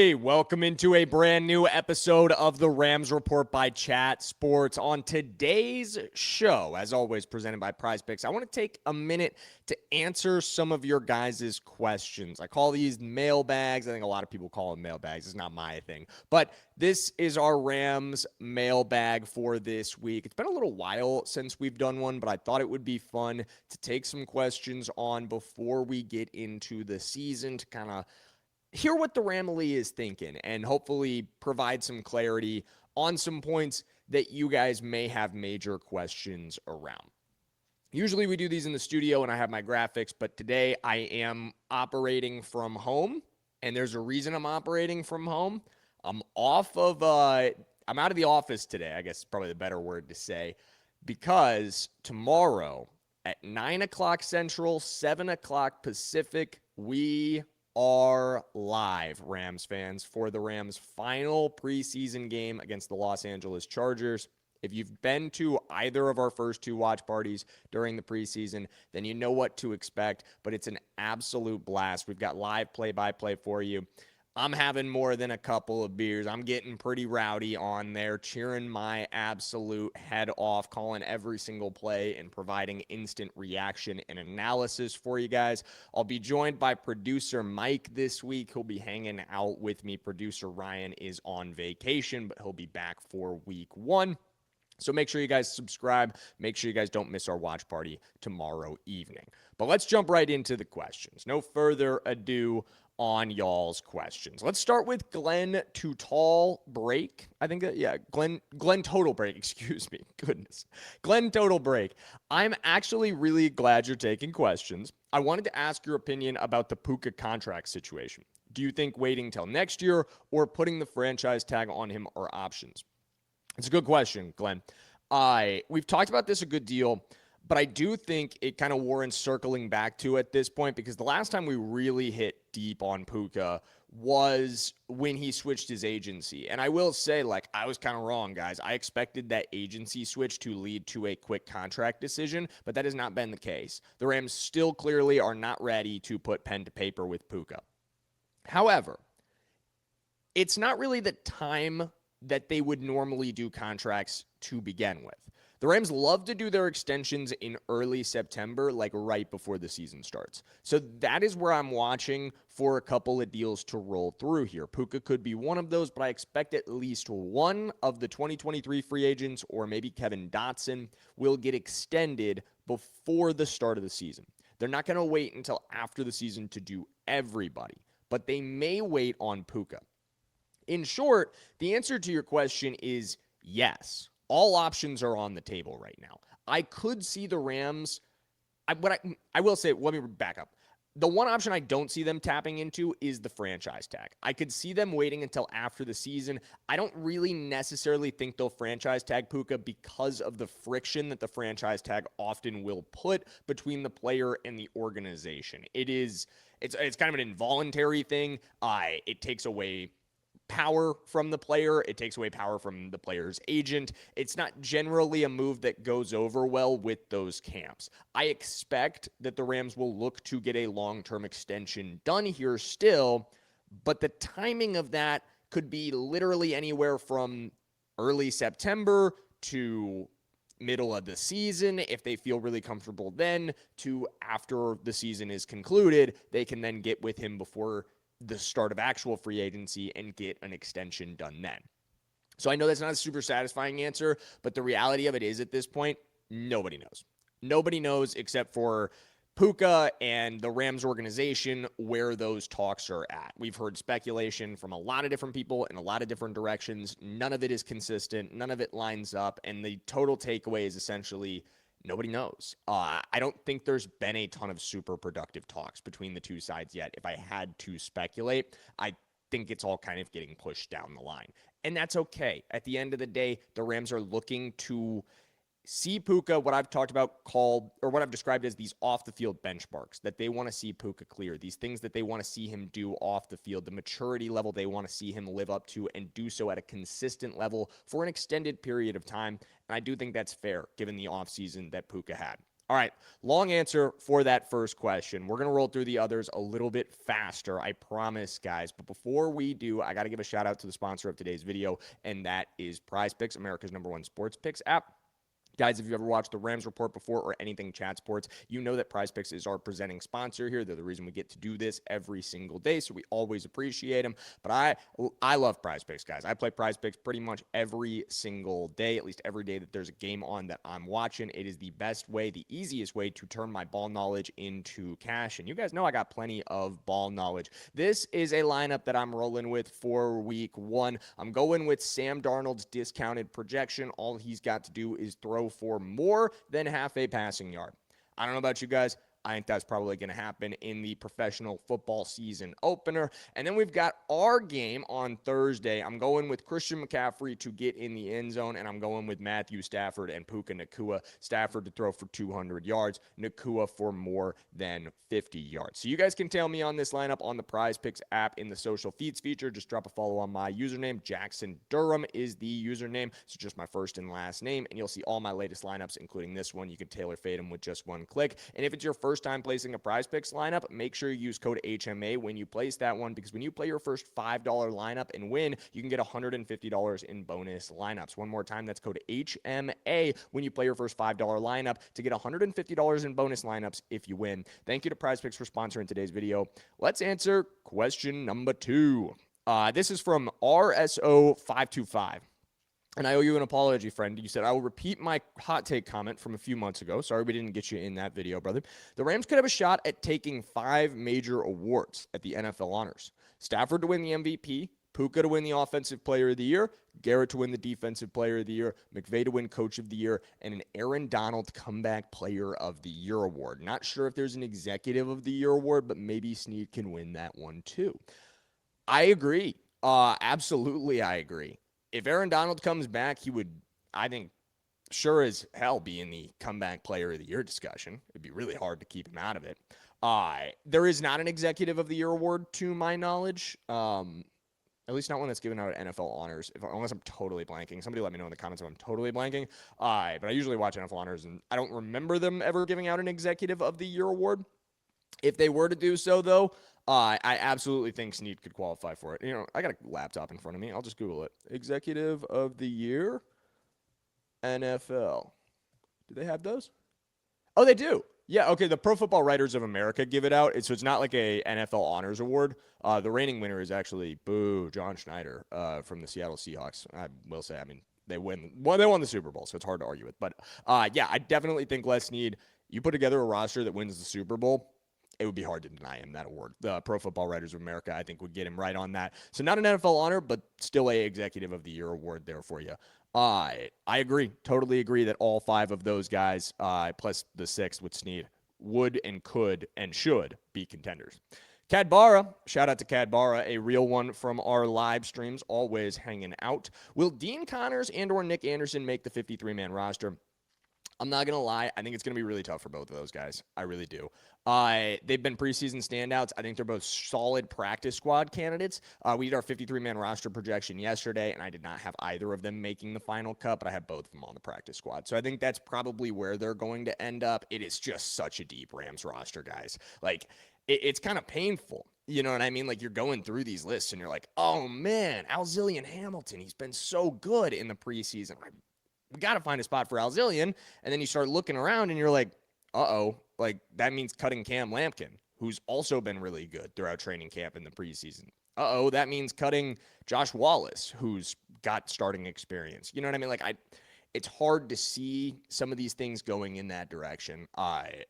everybody. Welcome into a brand new episode of the Rams Report by Chat Sports. On today's show, as always, presented by Prize Picks, I want to take a minute to answer some of your guys' questions. I call these mailbags. I think a lot of people call them mailbags. It's not my thing. But this is our Rams mailbag for this week. It's been a little while since we've done one, but I thought it would be fun to take some questions on before we get into the season to kind of hear what the Ramily is thinking and hopefully provide some clarity on some points that you guys may have major questions around. Usually we do these in the studio and I have my graphics, but today I am operating from home, and there's a reason I'm operating from home. I'm out of the office today, I guess is probably the better word to say, because tomorrow at 9 o'clock Central, 7 o'clock Pacific, we are live, Rams fans, for the Rams' final preseason game against the Los Angeles Chargers. If you've been to either of our first two watch parties during the preseason, then you know what to expect, but it's an absolute blast. We've got live play-by-play for you. I'm having more than a couple of beers. I'm getting pretty rowdy on there, cheering my absolute head off, calling every single play and providing instant reaction and analysis for you guys. I'll be joined by producer Mike this week. He'll be hanging out with me. Producer Ryan is on vacation, but he'll be back for week one. So make sure you guys subscribe. Make sure you guys don't miss our watch party tomorrow evening. But let's jump right into the questions. No further ado on y'all's questions. Let's start with Glenn Total Break. Glenn Total Break, excuse me. Goodness. Glenn Total Break. I'm actually really glad you're taking questions. I wanted to ask your opinion about the Puka contract situation. Do you think waiting till next year or putting the franchise tag on him are options? It's a good question, Glenn. We've talked about this a good deal, but I do think it kind of warrants circling back to at this point, because the last time we really hit deep on Puka was when he switched his agency. And I will say, I was kind of wrong, guys. I expected that agency switch to lead to a quick contract decision, but that has not been the case. The Rams still clearly are not ready to put pen to paper with Puka. However, it's not really the time that they would normally do contracts to begin with. The Rams love to do their extensions in early September, right before the season starts. So that is where I'm watching for a couple of deals to roll through here. Puka could be one of those, but I expect at least one of the 2023 free agents, or maybe Kevin Dotson, will get extended before the start of the season. They're not going to wait until after the season to do everybody, but they may wait on Puka. In short, the answer to your question is yes. All options are on the table right now. I could see the Rams. I will say, let me back up. The one option I don't see them tapping into is the franchise tag. I could see them waiting until after the season. I don't really necessarily think they'll franchise tag Puka because of the friction that the franchise tag often will put between the player and the organization. It's kind of an involuntary thing. It takes away power from the player. It takes away power from the player's agent. It's not generally a move that goes over well with those camps. I expect that the Rams will look to get a long-term extension done here still, but the timing of that could be literally anywhere from early September to middle of the season. If they feel really comfortable then, to after the season is concluded, they can then get with him before the start of actual free agency and get an extension done then. So I know that's not a super satisfying answer, but the reality of it is at this point, nobody knows. Nobody knows except for Puka and the Rams organization where those talks are at. We've heard speculation from a lot of different people in a lot of different directions. None of it is consistent. None of it lines up. And the total takeaway is essentially nobody knows. I don't think there's been a ton of super productive talks between the two sides yet. If I had to speculate, I think it's all kind of getting pushed down the line. And that's okay. At the end of the day, the Rams are looking to see Puka, what I've talked about what I've described as these off the field benchmarks that they want to see Puka clear, these things that they want to see him do off the field, the maturity level they want to see him live up to and do so at a consistent level for an extended period of time. And I do think that's fair given the offseason that Puka had. All right, long answer for that first question. We're going to roll through the others a little bit faster, I promise, guys. But before we do, I got to give a shout out to the sponsor of today's video, and that is Prize Picks, America's #1 sports picks app. Guys, if you've ever watched the Rams Report before or anything Chat Sports, you know that Prize Picks is our presenting sponsor here. They're the reason we get to do this every single day, so we always appreciate them. But I love Prize Picks, guys. I play Prize Picks pretty much every single day, at least every day that there's a game on that I'm watching. It is the best way, the easiest way to turn my ball knowledge into cash. And you guys know I got plenty of ball knowledge. This is a lineup that I'm rolling with for week 1. I'm going with Sam Darnold's discounted projection. All he's got to do is throw for more than half a passing yard. I don't know about you guys. I think that's probably going to happen in the professional football season opener. And then we've got our game on Thursday. I'm going with Christian McCaffrey to get in the end zone, and I'm going with Matthew Stafford and Puka Nacua. Stafford to throw for 200 yards, Nacua for more than 50 yards. So you guys can tell me on this lineup on the Prize Picks app in the social feeds feature. Just drop a follow on my username. Jackson Durham is the username. So just my first and last name, and you'll see all my latest lineups, including this one. You can tailor fade them with just one click. And if it's your first time placing a Prize Picks lineup, make sure you use code HMA when you place that one, because when you play your first $5 lineup and win, you can get $150 in bonus lineups. One more time, that's code HMA when you play your first $5 lineup to get $150 in bonus lineups if you win. Thank you to Prize Picks for sponsoring today's video. Let's answer question number 2. This is from RSO525. And I owe you an apology, friend. You said, I will repeat my hot take comment from a few months ago. Sorry we didn't get you in that video, brother. The Rams could have a shot at taking 5 major awards at the NFL honors. Stafford to win the MVP, Puka to win the Offensive Player of the Year, Garrett to win the Defensive Player of the Year, McVay to win Coach of the Year, and an Aaron Donald Comeback Player of the Year award. Not sure if there's an Executive of the Year award, but maybe Snead can win that one too. I agree. Absolutely, I agree. If Aaron Donald comes back, he would, I think, sure as hell be in the Comeback Player of the Year discussion. It'd be really hard to keep him out of it. There is not an Executive of the Year award, to my knowledge. At least not one that's given out at NFL Honors, unless I'm totally blanking. Somebody let me know in the comments if I'm totally blanking. But I usually watch NFL Honors, and I don't remember them ever giving out an Executive of the Year award. If they were to do so, though, I absolutely think Snead could qualify for it. You know, I got a laptop in front of me. I'll just Google it. Executive of the Year, NFL. Do they have those? Oh, they do. Yeah, okay. The Pro Football Writers of America give it out. So it's not like a NFL Honors Award. The reigning winner is actually, John Schneider from the Seattle Seahawks. I will say, I mean, they won the Super Bowl, so it's hard to argue with. But, yeah, I definitely think Les Snead, you put together a roster that wins the Super Bowl, it would be hard to deny him that award. The Pro Football Writers of America, I think, would get him right on that. So not an NFL honor, but still a Executive of the Year award there for you. I agree. Totally agree that all 5 of those guys, plus the 6th with Snead, would and could and should be contenders. Cadbara, shout out to Cadbara, a real one from our live streams, always hanging out. Will Dean Connors and or Nick Anderson make the 53-man roster? I'm not going to lie. I think it's going to be really tough for both of those guys. I really do. They've been preseason standouts. I think they're both solid practice squad candidates. We did our 53-man roster projection yesterday, and I did not have either of them making the final cut, but I have both of them on the practice squad. So I think that's probably where they're going to end up. It is just such a deep Rams roster, guys. Like, it's kind of painful. You know what I mean? Like, you're going through these lists, and you're like, oh, man, Alzillian Hamilton, he's been so good in the preseason. We got to find a spot for Alzillian. And then you start looking around and you're like, uh-oh, like that means cutting Cam Lampkin, who's also been really good throughout training camp in the preseason. Uh-oh, that means cutting Josh Wallace, who's got starting experience. You know what I mean? Like, it's hard to see some of these things going in that direction.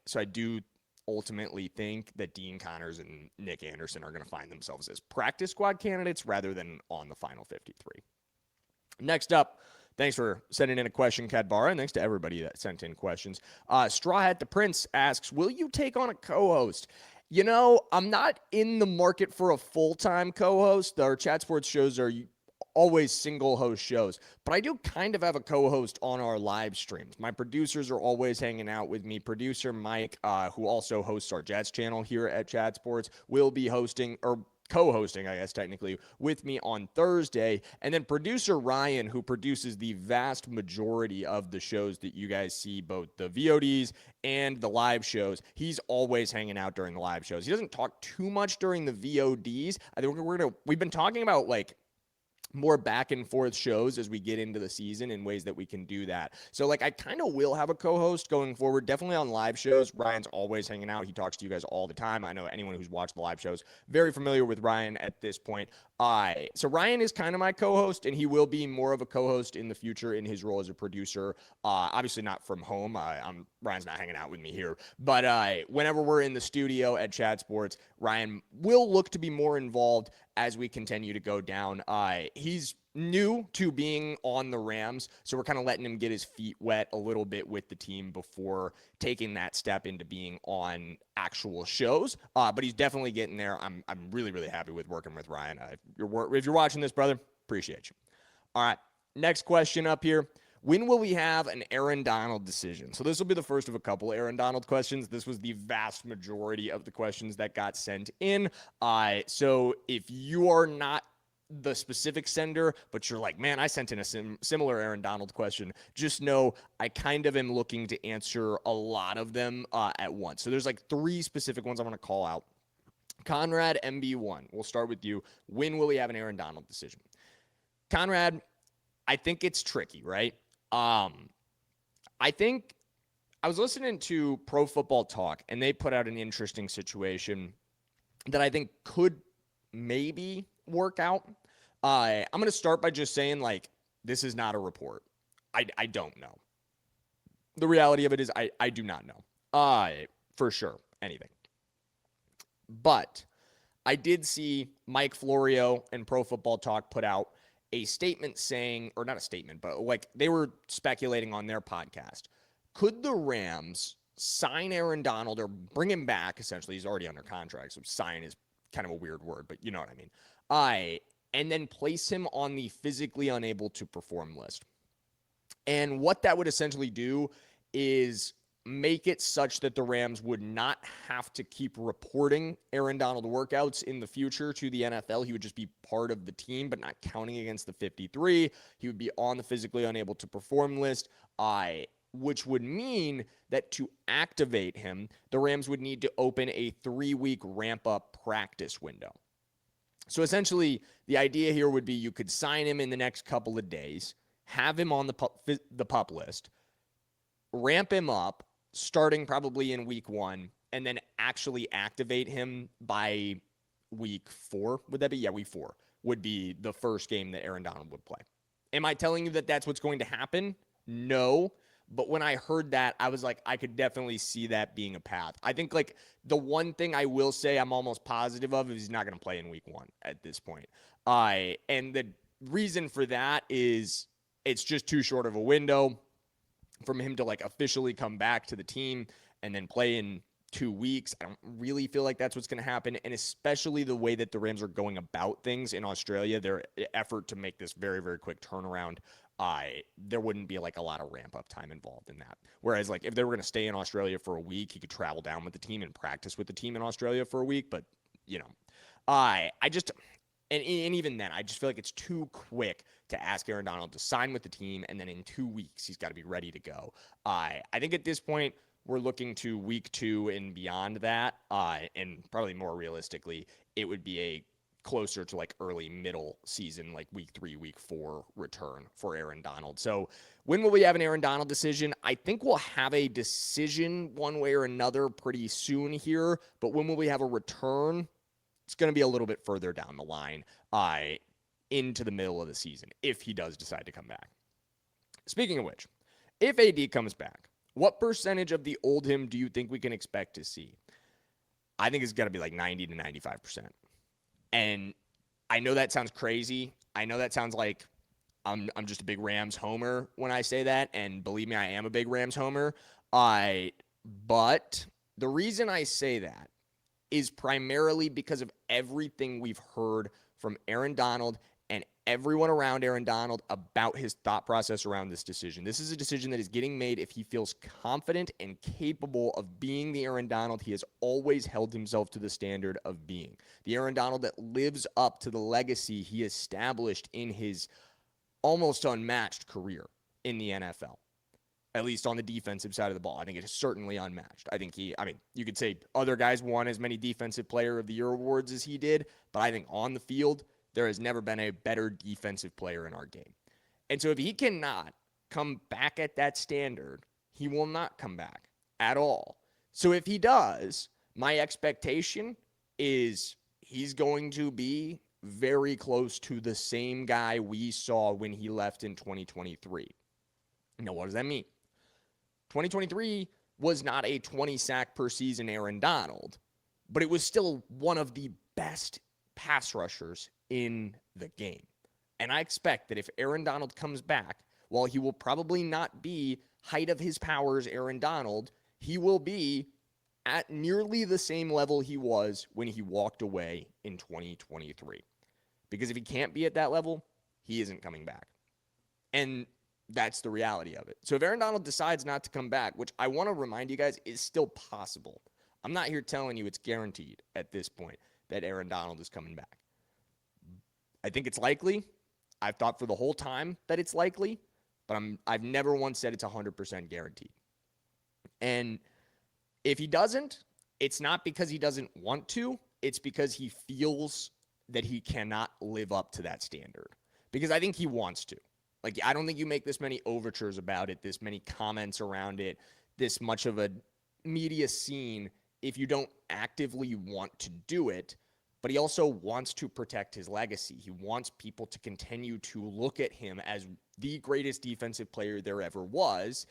So I do ultimately think that Dean Connors and Nick Anderson are going to find themselves as practice squad candidates rather than on the final 53. Next up, thanks for sending in a question, Cadbara, and thanks to everybody that sent in questions. Straw Hat the Prince asks, will you take on a co-host? You know, I'm not in the market for a full-time co-host. Our Chat Sports shows are always single-host shows, but I do kind of have a co-host on our live streams. My producers are always hanging out with me. Producer Mike, who also hosts our Jets channel here at Chat Sports, will be hosting or co-hosting, I guess, technically, with me on Thursday. And then producer Ryan, who produces the vast majority of the shows that you guys see, both the VODs and the live shows, he's always hanging out during the live shows. He doesn't talk too much during the VODs. I think we've been talking about like more back and forth shows as we get into the season in ways that we can do that. So like I kind of will have a co-host going forward, definitely on live shows. Ryan's always hanging out. He talks to you guys all the time. I know anyone who's watched the live shows very familiar with Ryan at this point. So Ryan is kind of my co-host, and he will be more of a co-host in the future in his role as a producer. Obviously not from home. Ryan's not hanging out with me here, but whenever we're in the studio at Chat Sports, Ryan will look to be more involved as we continue to go down. He's new to being on the Rams, so we're kind of letting him get his feet wet a little bit with the team before taking that step into being on actual shows. But he's definitely getting there. I'm really, really happy with working with Ryan. If you're watching this, brother, appreciate you. All right, next question up here. When will we have an Aaron Donald decision? So this will be the first of a couple Aaron Donald questions. This was the vast majority of the questions that got sent in. So if you are not the specific sender, but you're like, man, I sent in a similar Aaron Donald question, just know I kind of am looking to answer a lot of them at once. So there's like 3 specific ones I want to call out. Conrad MB1, we'll start with you. When will we have an Aaron Donald decision? Conrad, I think it's tricky, right? I think I was listening to Pro Football Talk, and they put out an interesting situation that I think could maybe work out. I'm going to start by just saying, like, this is not a report. I don't know. The reality of it is I do not know. For sure, anything. But I did see Mike Florio and Pro Football Talk put out a statement saying, or not a statement, but like they were speculating on their podcast. Could the Rams sign Aaron Donald or bring him back? Essentially, he's already under contract, so sign is kind of a weird word, but you know what I mean. And then place him on the physically unable to perform list. And what that would essentially do is make it such that the Rams would not have to keep reporting Aaron Donald workouts in the future to the NFL. He would just be part of the team, but not counting against the 53. He would be on the physically unable to perform list, which would mean that to activate him, the Rams would need to open a 3-week ramp-up practice window. So essentially, the idea here would be you could sign him in the next couple of days, have him on the pup list, ramp him up, starting probably in week 1, and then actually activate him by week 4. Would that be? Yeah, week 4 would be the first game that Aaron Donald would play. Am I telling you that that's what's going to happen? No. But when I heard that, I was like, I could definitely see that being a path. I think like the one thing I will say I'm almost positive of is he's not going to play in week 1 at this point. And the reason for that is it's just too short of a window from him to like officially come back to the team and then play in 2 weeks. I don't really feel like that's what's going to happen. And especially the way that the Rams are going about things in Australia, their effort to make this very, very quick turnaround, there wouldn't be like a lot of ramp up time involved in that. Whereas like if they were going to stay in Australia for a week, he could travel down with the team and practice with the team in Australia for a week. But you know, and even then, I just feel like it's too quick to ask Aaron Donald to sign with the team, and then in 2 weeks, he's got to be ready to go. I think at this point, we're looking to week 2 and beyond that, and probably more realistically, it would be a closer to like early middle season, like week 3, week 4 return for Aaron Donald. So when will we have an Aaron Donald decision? I think we'll have a decision one way or another pretty soon here, but when will we have a return? It's going to be a little bit further down the line, into the middle of the season, if he does decide to come back. Speaking of which, if AD comes back, what percentage of the old him do you think we can expect to see? I think it's got to be like 90 to 95%. And I know that sounds crazy. I know that sounds like I'm just a big Rams homer when I say that. And believe me, I am a big Rams homer. But the reason I say that is primarily because of everything we've heard from Aaron Donald and everyone around Aaron Donald about his thought process around this decision. This is a decision that is getting made if he feels confident and capable of being the Aaron Donald he has always held himself to the standard of being. The Aaron Donald that lives up to the legacy he established in his almost unmatched career in the NFL. At least on the defensive side of the ball. I think it is certainly unmatched. I think you could say other guys won as many Defensive Player of the Year awards as he did, but I think on the field, there has never been a better defensive player in our game. And so if he cannot come back at that standard, he will not come back at all. So if he does, my expectation is he's going to be very close to the same guy we saw when he left in 2023. Now, what does that mean? 2023 was not a 20 sack per season Aaron Donald, but it was still one of the best pass rushers in the game. And I expect that if Aaron Donald comes back, while he will probably not be height of his powers Aaron Donald, he will be at nearly the same level he was when he walked away in 2023. Because if he can't be at that level, he isn't coming back. And that's the reality of it. So if Aaron Donald decides not to come back, which I want to remind you guys is still possible. I'm not here telling you it's guaranteed at this point that Aaron Donald is coming back. I think it's likely. I've thought for the whole time that it's likely, but I've never once said it's 100% guaranteed. And if he doesn't, it's not because he doesn't want to. It's because he feels that he cannot live up to that standard. Because I think he wants to. Like, I don't think you make this many overtures about it, this many comments around it, this much of a media scene if you don't actively want to do it. But he also wants to protect his legacy. He wants people to continue to look at him as the greatest defensive player there ever was.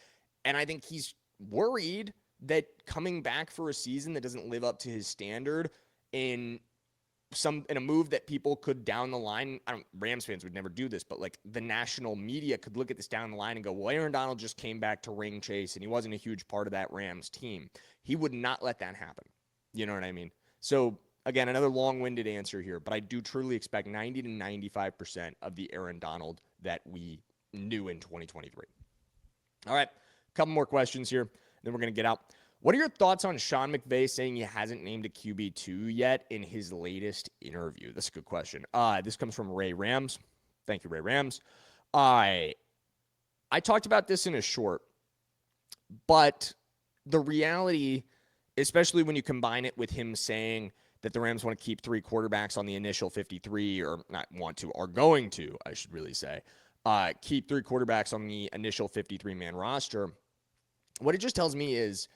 And I think he's worried that coming back for a season that doesn't live up to his standard in a move that people could down the line, Rams fans would never do this, but like the national media could look at this down the line and go, well, Aaron Donald just came back to ring chase and he wasn't a huge part of that Rams team. He would not let that happen. You know what I mean? So again, another long-winded answer here, but I do truly expect 90 to 95% of the Aaron Donald that we knew in 2023. All right, a couple more questions here, then we're going to get out. What are your thoughts on Sean McVay saying he hasn't named a QB2 yet in his latest interview? That's a good question. This comes from Ray Rams. Thank you, Ray Rams. I talked about this in a short, but the reality, especially when you combine it with him saying that the Rams want to keep 3 quarterbacks on the initial 53, or not want to, are going to, I should really say, keep 3 quarterbacks on the initial 53-man roster. What it just tells me is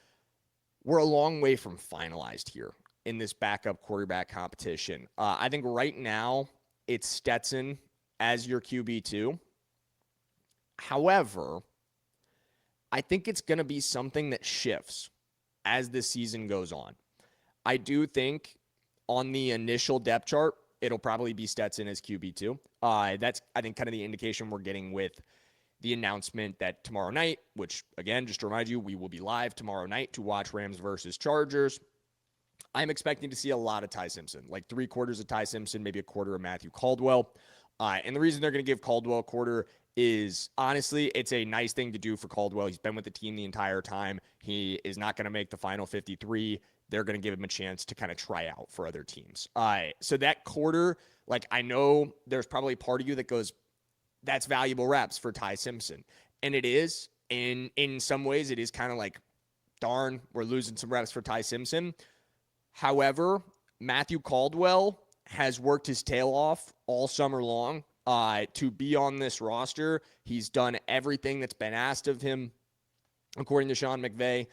we're a long way from finalized here in this backup quarterback competition. I think right now it's Stetson as your QB2. However, I think it's going to be something that shifts as the season goes on. I do think on the initial depth chart, it'll probably be Stetson as QB2. That's, I think, kind of the indication we're getting with the announcement that tomorrow night, which, again, just to remind you, we will be live tomorrow night to watch Rams versus Chargers. I'm expecting to see a lot of Ty Simpson, like 3/4 of Ty Simpson, maybe a quarter of Matthew Caldwell. And the reason they're going to give Caldwell a quarter is, honestly, it's a nice thing to do for Caldwell. He's been with the team the entire time. He is not going to make the final 53. They're going to give him a chance to kind of try out for other teams. So that quarter, like, I know there's probably a part of you that goes, that's valuable reps for Ty Simpson. And it is. In some ways, it is kind of like, darn, we're losing some reps for Ty Simpson. However, Matthew Caldwell has worked his tail off all summer long to be on this roster. He's done everything that's been asked of him, according to Sean McVay.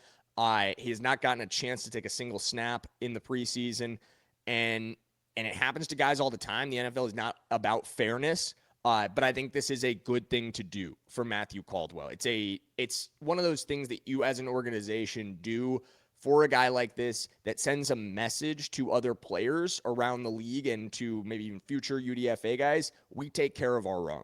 He has not gotten a chance to take a single snap in the preseason. And it happens to guys all the time. The NFL is not about fairness. But I think this is a good thing to do for Matthew Caldwell. It's one of those things that you as an organization do for a guy like this that sends a message to other players around the league and to maybe even future UDFA guys. We take care of our own.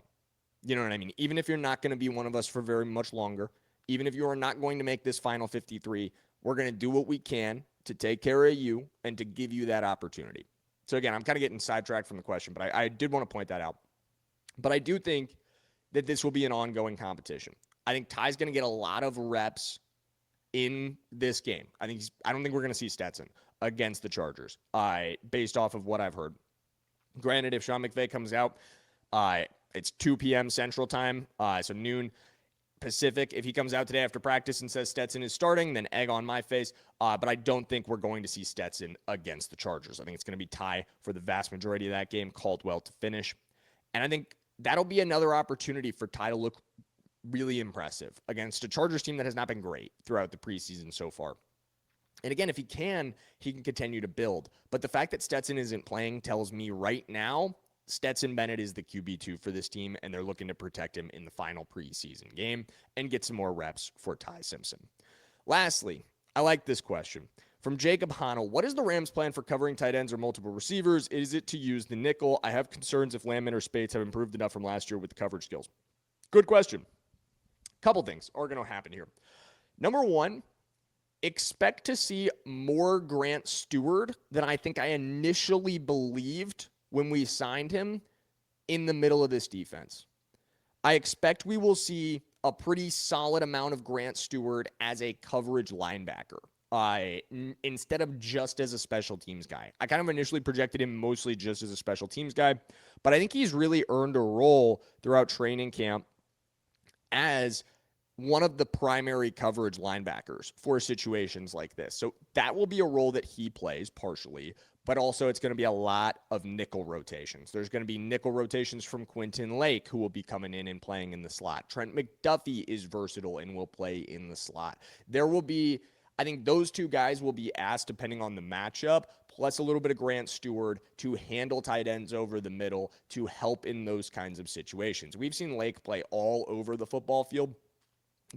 You know what I mean? Even if you're not going to be one of us for very much longer, even if you are not going to make this final 53, we're going to do what we can to take care of you and to give you that opportunity. So again, I'm kind of getting sidetracked from the question, but I did want to point that out. But I do think that this will be an ongoing competition. I think Ty's going to get a lot of reps in this game. I don't think we're going to see Stetson against the Chargers. Based off of what I've heard. Granted, if Sean McVay comes out, it's 2 p.m. Central Time, so noon Pacific. If he comes out today after practice and says Stetson is starting, then egg on my face. But I don't think we're going to see Stetson against the Chargers. I think it's going to be Ty for the vast majority of that game, Caldwell to finish. And I think that'll be another opportunity for Ty to look really impressive against a Chargers team that has not been great throughout the preseason so far. And again, if he can continue to build. But the fact that Stetson isn't playing tells me right now Stetson Bennett is the QB2 for this team, and they're looking to protect him in the final preseason game and get some more reps for Ty Simpson. Lastly, I like this question. From Jacob Honnell, what is the Rams' plan for covering tight ends or multiple receivers? Is it to use the nickel? I have concerns if Landman or Spates have improved enough from last year with the coverage skills. Good question. Couple things are going to happen here. Number one, expect to see more Grant Stewart than I think I initially believed when we signed him in the middle of this defense. I expect we will see a pretty solid amount of Grant Stewart as a coverage linebacker instead of just as a special teams guy. I kind of initially projected him mostly just as a special teams guy, but I think he's really earned a role throughout training camp as one of the primary coverage linebackers for situations like this. So that will be a role that he plays partially, but also it's going to be a lot of nickel rotations. There's going to be nickel rotations from Quentin Lake, who will be coming in and playing in the slot. Trent McDuffie is versatile and will play in the slot. There will be, I think those two guys will be asked, depending on the matchup, plus a little bit of Grant Stewart to handle tight ends over the middle to help in those kinds of situations. We've seen Lake play all over the football field.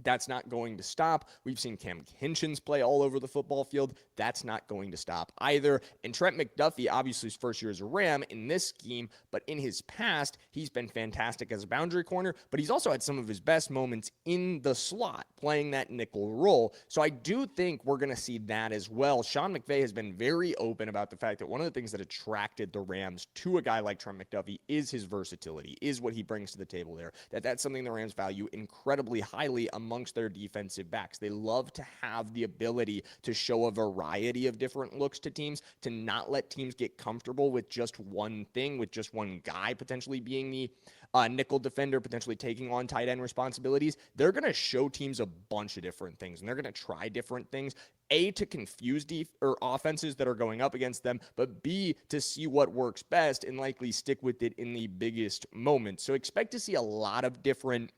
That's not going to stop. We've seen Cam Hinchins play all over the football field. That's not going to stop either. And Trent McDuffie, obviously his first year as a Ram in this scheme, but in his past, he's been fantastic as a boundary corner, but he's also had some of his best moments in the slot playing that nickel role. So I do think we're going to see that as well. Sean McVay has been very open about the fact that one of the things that attracted the Rams to a guy like Trent McDuffie is his versatility, is what he brings to the table there. That's something the Rams value incredibly highly amongst their defensive backs. They love to have the ability to show a variety of different looks to teams, to not let teams get comfortable with just one thing, with just one guy potentially being the nickel defender, potentially taking on tight end responsibilities. They're going to show teams a bunch of different things, and they're going to try different things. A, to confuse offenses that are going up against them, but B, to see what works best and likely stick with it in the biggest moments. So expect to see a lot of different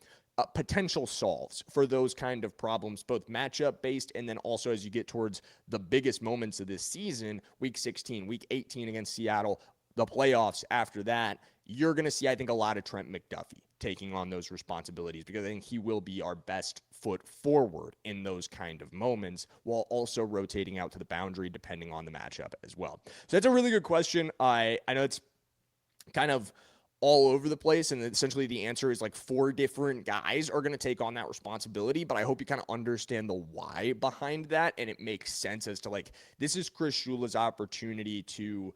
potential solves for those kind of problems, both matchup based and then also as you get towards the biggest moments of this season, week 16, week 18 against Seattle, the playoffs after that. You're going to see, I think, a lot of Trent McDuffie taking on those responsibilities because I think he will be our best foot forward in those kind of moments while also rotating out to the boundary depending on the matchup as well. So that's a really good question. I know it's kind of all over the place, and essentially the answer is like 4 different guys are going to take on that responsibility, but I hope you kind of understand the why behind that, and it makes sense as to like, this is Chris Shula's opportunity to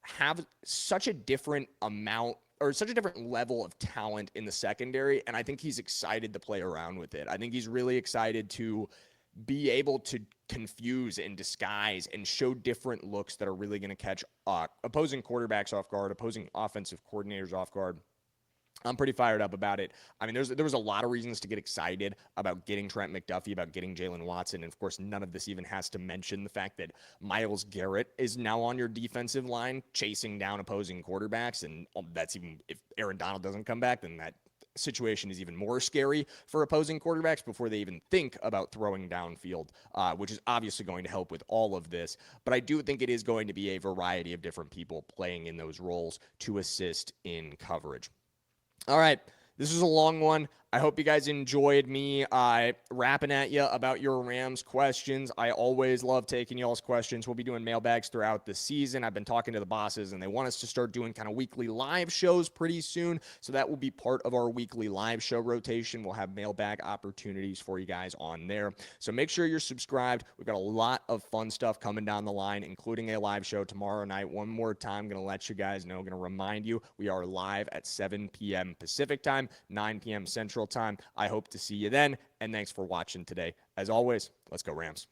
have such a different amount or such a different level of talent in the secondary, and I think he's excited to play around with it. I think he's really excited to be able to confuse and disguise and show different looks that are really going to catch opposing quarterbacks off guard, opposing offensive coordinators off guard. I'm pretty fired up about it. I mean, there was a lot of reasons to get excited about getting Trent McDuffie, about getting Jalen Watson. And of course, none of this even has to mention the fact that Myles Garrett is now on your defensive line chasing down opposing quarterbacks. And that's even, if Aaron Donald doesn't come back, then that situation is even more scary for opposing quarterbacks before they even think about throwing downfield, which is obviously going to help with all of this. But I do think it is going to be a variety of different people playing in those roles to assist in coverage. All right, this is a long one. I hope you guys enjoyed me rapping at you about your Rams questions. I always love taking y'all's questions. We'll be doing mailbags throughout the season. I've been talking to the bosses, and they want us to start doing kind of weekly live shows pretty soon. So that will be part of our weekly live show rotation. We'll have mailbag opportunities for you guys on there. So make sure you're subscribed. We've got a lot of fun stuff coming down the line, including a live show tomorrow night. One more time, going to let you guys know, going to remind you, we are live at 7 p.m. Pacific time, 9 p.m. Central time. I hope to see you then, and thanks for watching today. As always, let's go Rams.